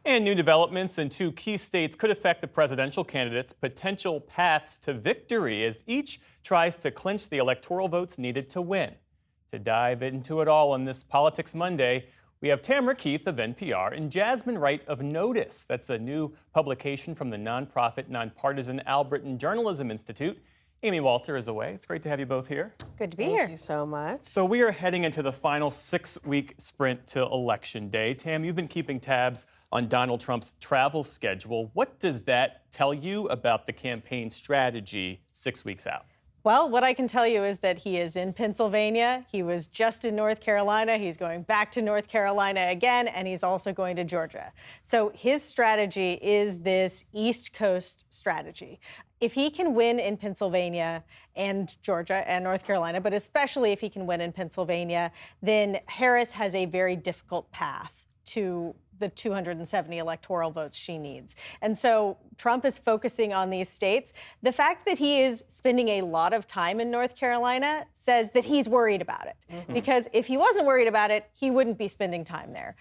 And new developments in two key states could affect the presidential candidates' potential paths to victory as each tries to clinch the electoral votes needed to win. To dive into it all on this Politics Monday, we have Tamara Keith of NPR and Jasmine Wright of Notice. That's a new publication from the nonprofit, nonpartisan Albritton Journalism Institute. Amy Walter is away. It's great to have you both here. Good to be here. Thank you so much. So we are heading into the final 6-week sprint to Election Day. Tam, you've been keeping tabs on Donald Trump's travel schedule. What does that tell you about the campaign strategy 6 weeks out? Well, what I can tell you is that he is in Pennsylvania. He was just in North Carolina. He's going back to North Carolina again, and he's also going to Georgia. So his strategy is this East Coast strategy. If he can win in Pennsylvania and Georgia and North Carolina, but especially if he can win in Pennsylvania, then Harris has a very difficult path to the 270 electoral votes she needs. And so Trump is focusing on these states. The fact that he is spending a lot of time in North Carolina says that he's worried about it. Because if he wasn't worried about it, he wouldn't be spending time there.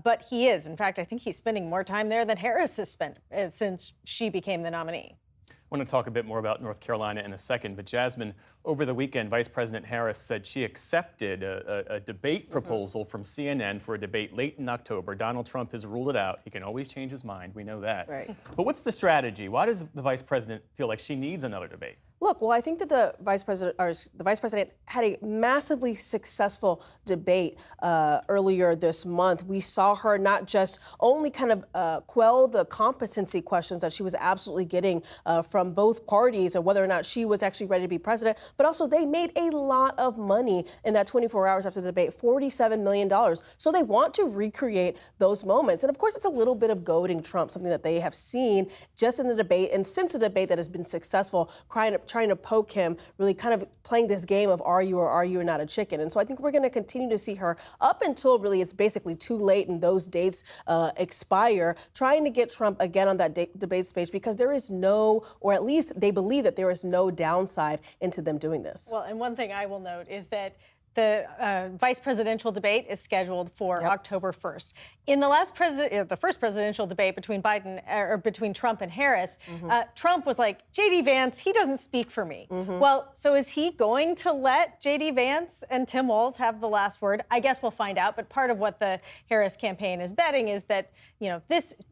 But he is. In fact, I think he's spending more time there than Harris has spent since she became the nominee. I want to talk a bit more about North Carolina in a second, but Jasmine, over the weekend, Vice President Harris said she accepted a debate proposal from CNN for a debate late in October. Donald Trump has ruled it out. He can always change his mind. We know that. Right. But what's the strategy? Why does the Vice President feel like she needs another debate? Look, well, I think that the vice president had a massively successful debate earlier this month. We saw her not just only kind of quell the competency questions that she was absolutely getting from both parties, or whether or not she was actually ready to be president, but also they made a lot of money in that 24 hours after the debate, $47 million. So they want to recreate those moments. And of course, it's a little bit of goading Trump, something that they have seen just in the debate and since the debate that has been successful, trying to poke him, really kind of playing this game of are you or are you not a chicken. And so I think we're going to continue to see her up until really it's basically too late and those dates expire, trying to get Trump again on that debate stage, because there is no, or at least they believe that there is no downside into them doing this. Well, and one thing I will note is that the vice presidential debate is scheduled for October 1st. In the first presidential debate between between Trump and Harris, Trump was like, J.D. Vance, he doesn't speak for me. Well, so is he going to let J.D. Vance and Tim Walz have the last word? I guess we'll find out. But part of what the Harris campaign is betting is that,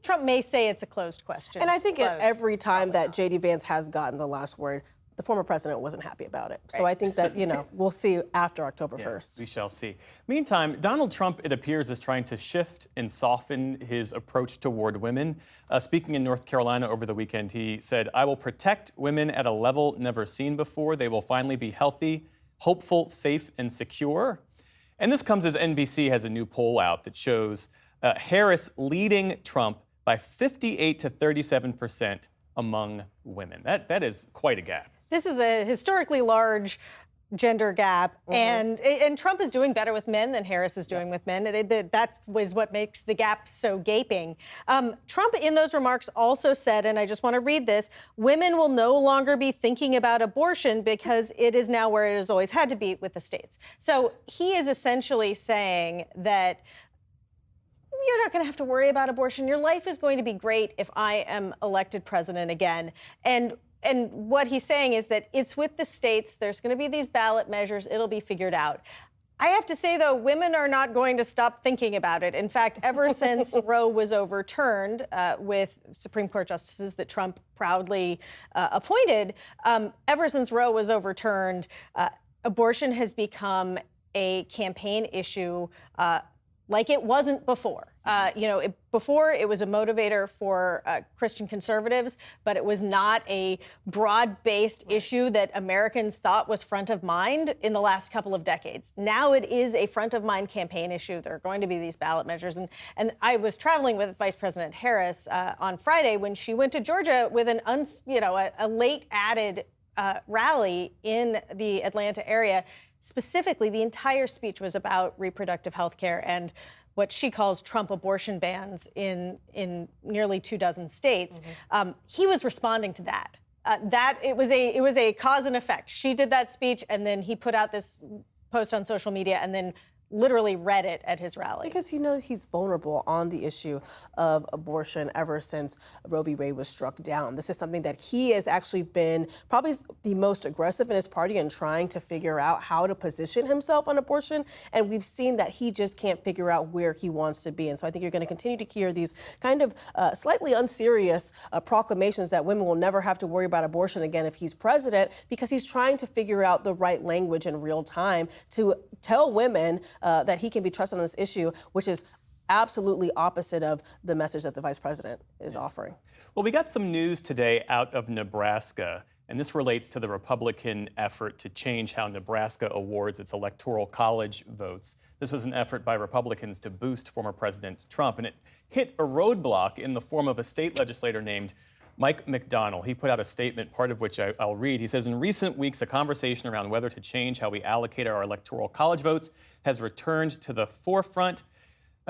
Trump may say it's a closed question. And I think every time that J.D. Vance has gotten the last word, the former president wasn't happy about it. So I think that, we'll see after October 1st. We shall see. Meantime, Donald Trump, it appears, is trying to shift and soften his approach toward women. Speaking in North Carolina over the weekend, he said, "I will protect women at a level never seen before. They will finally be healthy, hopeful, safe, and secure." And this comes as NBC has a new poll out that shows Harris leading Trump by 58 to 37% among women. That is quite a gap. This is a historically large gender gap, and Trump is doing better with men than Harris is doing with men. That was what makes the gap so gaping. Trump, in those remarks, also said, and I just want to read this, women will no longer be thinking about abortion because it is now where it has always had to be with the states. So he is essentially saying that you're not going to have to worry about abortion. Your life is going to be great if I am elected president again. And what he's saying is that it's with the states. There's going to be these ballot measures. It'll be figured out. I have to say, though, women are not going to stop thinking about it. In fact, ever since Roe was overturned with Supreme Court justices that Trump proudly appointed, ever since Roe was overturned, abortion has become a campaign issue like it wasn't before. Before it was a motivator for Christian conservatives, but it was not a broad-based issue that Americans thought was front of mind in the last couple of decades. Now it is a front-of-mind campaign issue. There are going to be these ballot measures. And I was traveling with Vice President Harris on Friday when she went to Georgia with a late-added rally in the Atlanta area. Specifically, the entire speech was about reproductive health care and what she calls Trump abortion bans in nearly 24 states. He was responding to that. It was a cause and effect. She did that speech, and then he put out this post on social media, and then literally read it at his rally. Because he knows he's vulnerable on the issue of abortion ever since Roe v. Wade was struck down. This is something that he has actually been probably the most aggressive in his party in trying to figure out how to position himself on abortion. And we've seen that he just can't figure out where he wants to be. And so I think you're going to continue to hear these kind of slightly unserious proclamations that women will never have to worry about abortion again if he's president, because he's trying to figure out the right language in real time to tell women that he can be trusted on this issue, which is absolutely opposite of the message that the vice president is offering. Well, we got some news today out of Nebraska, and this relates to the Republican effort to change how Nebraska awards its electoral college votes. This was an effort by Republicans to boost former President Trump, and it hit a roadblock in the form of a state legislator named Mike McDonnell. He put out a statement, part of which I'll read. He says, in recent weeks, a conversation around whether to change how we allocate our electoral college votes has returned to the forefront.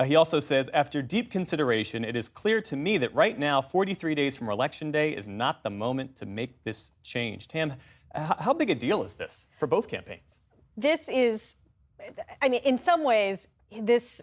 He also says, after deep consideration, it is clear to me that right now, 43 days from Election Day, is not the moment to make this change. Tam, how big a deal is this for both campaigns? This is, I mean, in some ways, this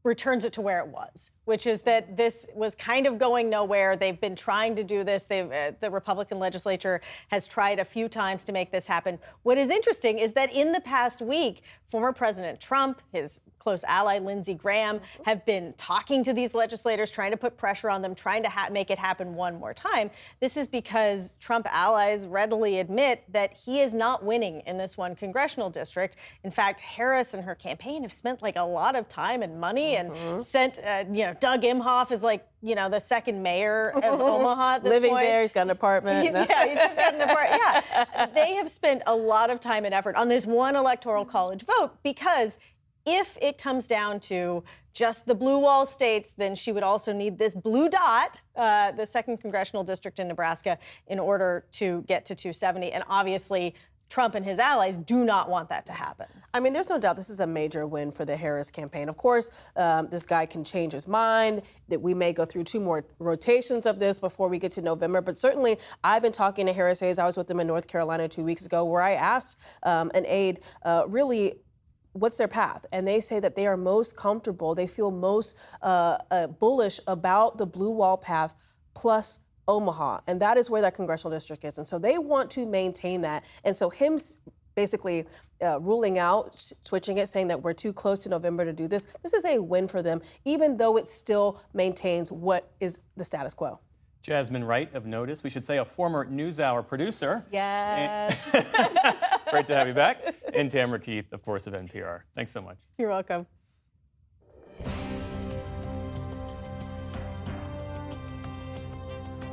returns it to where it was, which is that this was kind of going nowhere. They've been trying to do this. The Republican legislature has tried a few times to make this happen. What is interesting is that in the past week, former President Trump, his close ally Lindsey Graham, have been talking to these legislators, trying to put pressure on them, trying to make it happen one more time. This is because Trump allies readily admit that he is not winning in this one congressional district. In fact, Harris and her campaign have spent like a lot of time and money and sent, Doug Imhoff is like, the second mayor of Omaha at this Living point. there, he's got an apartment. He just got an apartment. Yeah, they have spent a lot of time and effort on this one electoral college vote, because if it comes down to just the blue wall states, then she would also need this blue dot, the second congressional district in Nebraska, in order to get to 270. And obviously, Trump and his allies do not want that to happen. I mean, there's no doubt this is a major win for the Harris campaign. Of course, this guy can change his mind, that we may go through 2 more rotations of this before we get to November. But certainly, I've been talking to Harris aides. I was with them in North Carolina 2 weeks ago, where I asked an aide really what's their path. And they say that they are most comfortable, they feel most bullish about the blue wall path plus Omaha, and that is where that congressional district is. And so they want to maintain that. And so him basically ruling out, switching it, saying that we're too close to November to do this, this is a win for them, even though it still maintains what is the status quo. Jasmine Wright of Notice, we should say a former NewsHour producer. Yes. Great to have you back. And Tamara Keith, of course, of NPR. Thanks so much. You're welcome.